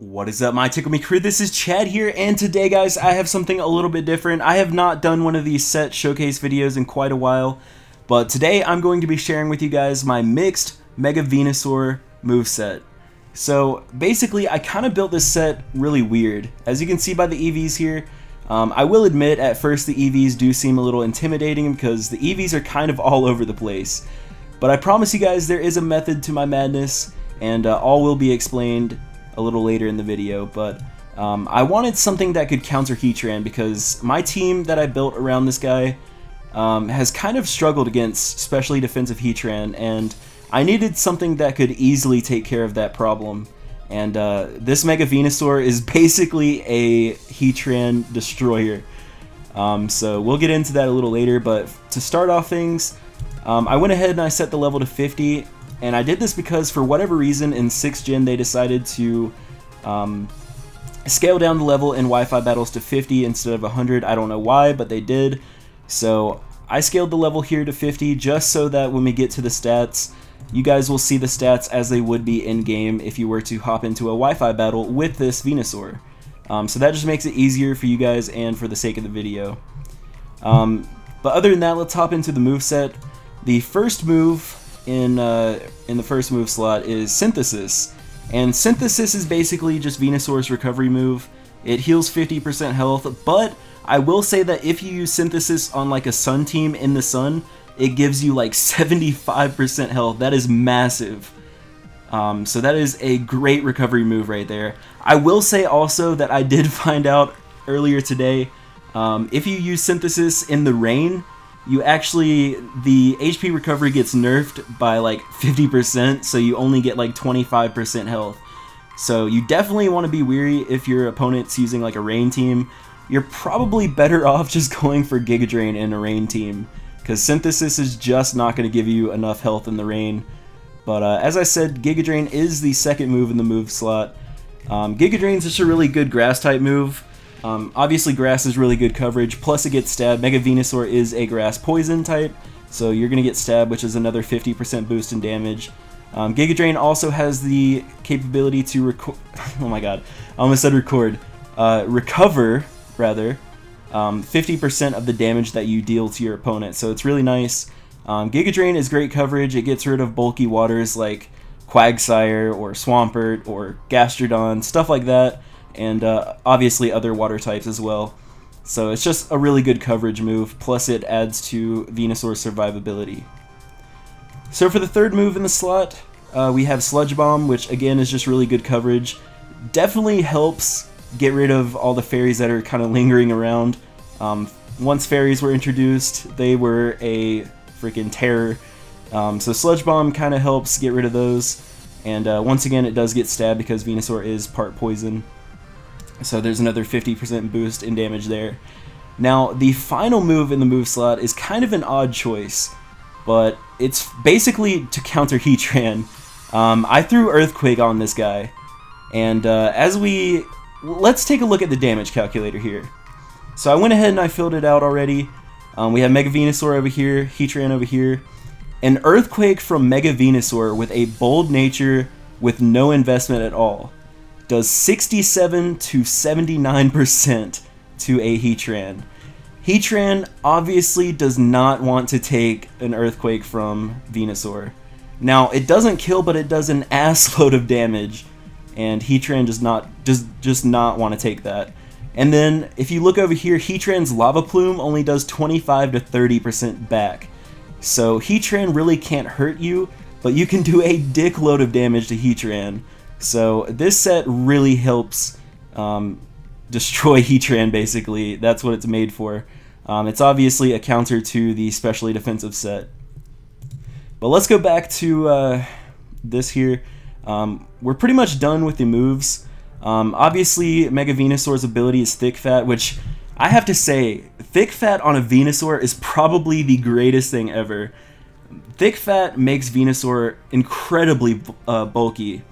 What is up, my Tickle Me crew? This is Chad here, and today, guys, I have something a little bit different. I have not done one of these set showcase videos in quite a while, but today I'm going to be sharing with you guys my mixed Mega Venusaur moveset. So basically, I kind of built this set really weird. As you can see by the EVs here, I will admit at first the EVs do seem a little intimidating because the EVs are kind of all over the place. But I promise you guys there is a method to my madness, and all will be explained a little later in the video. But I wanted something that could counter Heatran because my team that I built around this guy has kind of struggled against especially defensive Heatran, and I needed something that could easily take care of that problem. And this Mega Venusaur is basically a Heatran destroyer. So we'll get into that a little later, but to start off things, I went ahead and I set the level to 50, and I did this because for whatever reason in 6th gen they decided to scale down the level in Wi-Fi battles to 50 instead of 100. I don't know why, but they did. So I scaled the level here to 50 just so that when we get to the stats, you guys will see the stats as they would be in-game if you were to hop into a Wi-Fi battle with this Venusaur. So that just makes it easier for you guys and for the sake of the video. But other than that, let's hop into the moveset. The first move in the first move slot is Synthesis. And Synthesis is basically just Venusaur's recovery move. It heals 50% health, but I will say that if you use Synthesis on like a Sun team in the Sun, it gives you like 75% health. That is massive. So that is a great recovery move right there. I will say also that I did find out earlier today, if you use Synthesis in the rain, the HP recovery gets nerfed by like 50%, so you only get like 25% health. So you definitely want to be wary if your opponent's using like a rain team. You're probably better off just going for Giga Drain in a rain team, because Synthesis is just not going to give you enough health in the rain. But as I said, Giga Drain is the second move in the move slot. Giga Drain is just a really good grass type move. Obviously grass is really good coverage, plus it gets stabbed. Mega Venusaur is a grass poison type, so you're going to get stabbed, which is another 50% boost in damage. Giga Drain also has the capability to oh my god, I almost said recover, rather, 50% of the damage that you deal to your opponent, so it's really nice. Giga Drain is great coverage. It gets rid of bulky waters like Quagsire or Swampert or Gastrodon, stuff like that, and obviously other water types as well. So it's just a really good coverage move, plus it adds to Venusaur's survivability. So for the third move in the slot, we have Sludge Bomb, which again is just really good coverage. Definitely helps get rid of all the fairies that are kind of lingering around. Once fairies were introduced, they were a freaking terror. So Sludge Bomb kind of helps get rid of those. And once again, it does get stabbed because Venusaur is part poison. So there's another 50% boost in damage there. Now, the final move in the move slot is kind of an odd choice, but it's basically to counter Heatran. I threw Earthquake on this guy, and let's take a look at the damage calculator here. So I went ahead and I filled it out already. We have Mega Venusaur over here, Heatran over here. An Earthquake from Mega Venusaur with a bold nature with no investment at all does 67 to 79% to a Heatran. Heatran obviously does not want to take an Earthquake from Venusaur. Now, it doesn't kill, but it does an ass load of damage, and Heatran does just not want to take that. And then, if you look over here, Heatran's Lava Plume only does 25 to 30% back. So Heatran really can't hurt you, but you can do a dick load of damage to Heatran. So this set really helps destroy Heatran, basically. That's what it's made for. It's obviously a counter to the specially defensive set. But let's go back to this here. We're pretty much done with the moves. Obviously, Mega Venusaur's ability is Thick Fat, which I have to say, Thick Fat on a Venusaur is probably the greatest thing ever. Thick Fat makes Venusaur incredibly bulky.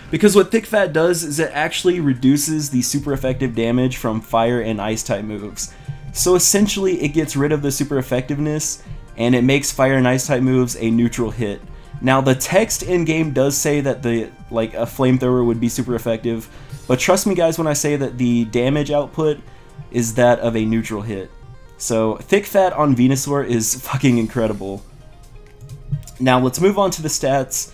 Because what Thick Fat does is it actually reduces the super effective damage from fire and ice type moves. So essentially it gets rid of the super effectiveness and it makes fire and ice type moves a neutral hit. Now the text in game does say that a flamethrower would be super effective, but trust me guys when I say that the damage output is that of a neutral hit. So Thick Fat on Venusaur is fucking incredible. Now let's move on to the stats.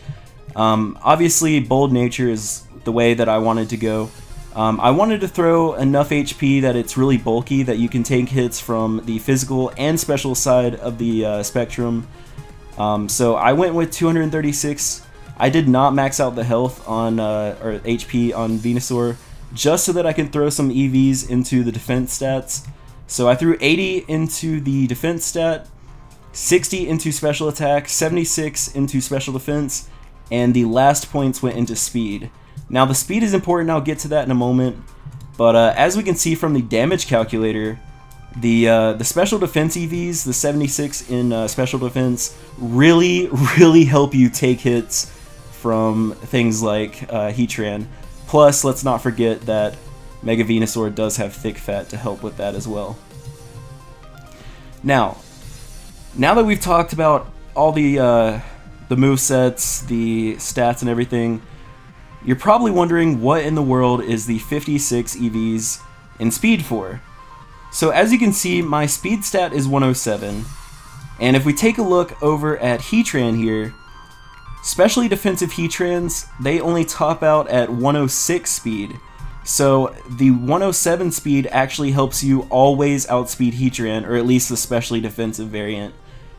Obviously Bold Nature is the way that I wanted to go. I wanted to throw enough HP that it's really bulky, that you can take hits from the physical and special side of the spectrum. So I went with 236. I did not max out the health on or HP on Venusaur, just so that I can throw some EVs into the defense stats. So I threw 80 into the defense stat, 60 into special attack, 76 into special defense, and the last points went into speed. Now the speed is important, I'll get to that in a moment, but as we can see from the damage calculator, the special defense EVs, the 76 in special defense, really help you take hits from things like Heatran. Plus, let's not forget that Mega Venusaur does have Thick Fat to help with that as well. Now that we've talked about all the movesets, the stats and everything, you're probably wondering what in the world is the 56 EVs in speed for. So as you can see, my speed stat is 107, and if we take a look over at Heatran here, specially defensive Heatrans, they only top out at 106 speed. So the 107 speed actually helps you always outspeed Heatran, or at least the specially defensive variant.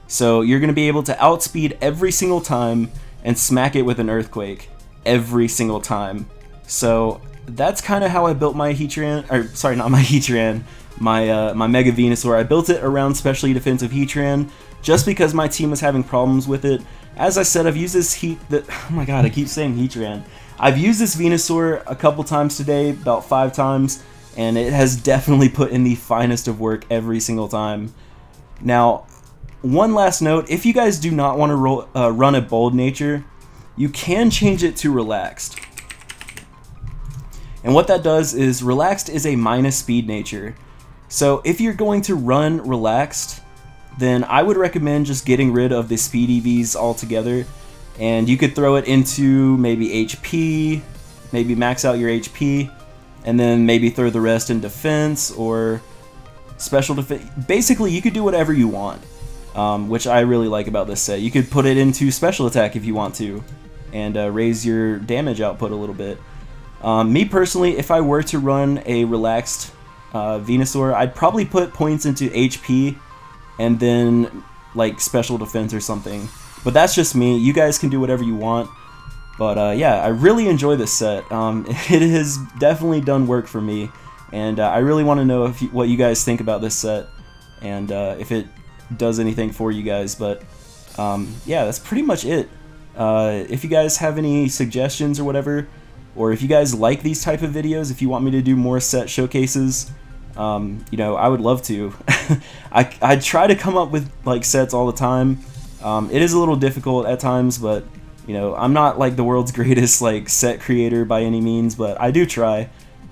So you're going to be able to outspeed every single time and smack it with an Earthquake every single time. So that's kind of how I built my Heatran, or sorry, not my Heatran, my Mega Venusaur. I built it around specially defensive Heatran just because my team was having problems with it. As I said, I've used this oh my god, I keep saying Heatran. I've used this Venusaur a couple times today, about 5 times, and it has definitely put in the finest of work every single time. Now, one last note, if you guys do not want to run a Bold Nature, you can change it to Relaxed. And what that does is, Relaxed is a minus speed nature. So if you're going to run Relaxed, then I would recommend just getting rid of the speed EVs altogether, and you could throw it into maybe HP, maybe max out your HP, and then maybe throw the rest in defense or special defense. Basically, you could do whatever you want, which I really like about this set. You could put it into special attack if you want to, and raise your damage output a little bit. Me personally, if I were to run a Relaxed Venusaur, I'd probably put points into HP and then like special defense or something. But that's just me. You guys can do whatever you want. But yeah, I really enjoy this set. It has definitely done work for me, and I really want to know what you guys think about this set, and if it does anything for you guys. But yeah, that's pretty much it. If you guys have any suggestions or whatever, or if you guys like these type of videos, if you want me to do more set showcases, you know, I would love to. I try to come up with like sets all the time. It is a little difficult at times, but you know, I'm not like the world's greatest like set creator by any means, but I do try,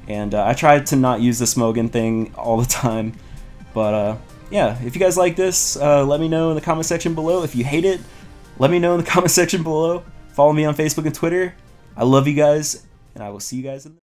and I try to not use the Smogon thing all the time. But yeah, if you guys like this, let me know in the comment section below. If you hate it, let me know in the comment section below. Follow me on Facebook and Twitter. I love you guys, and I will see you guys in the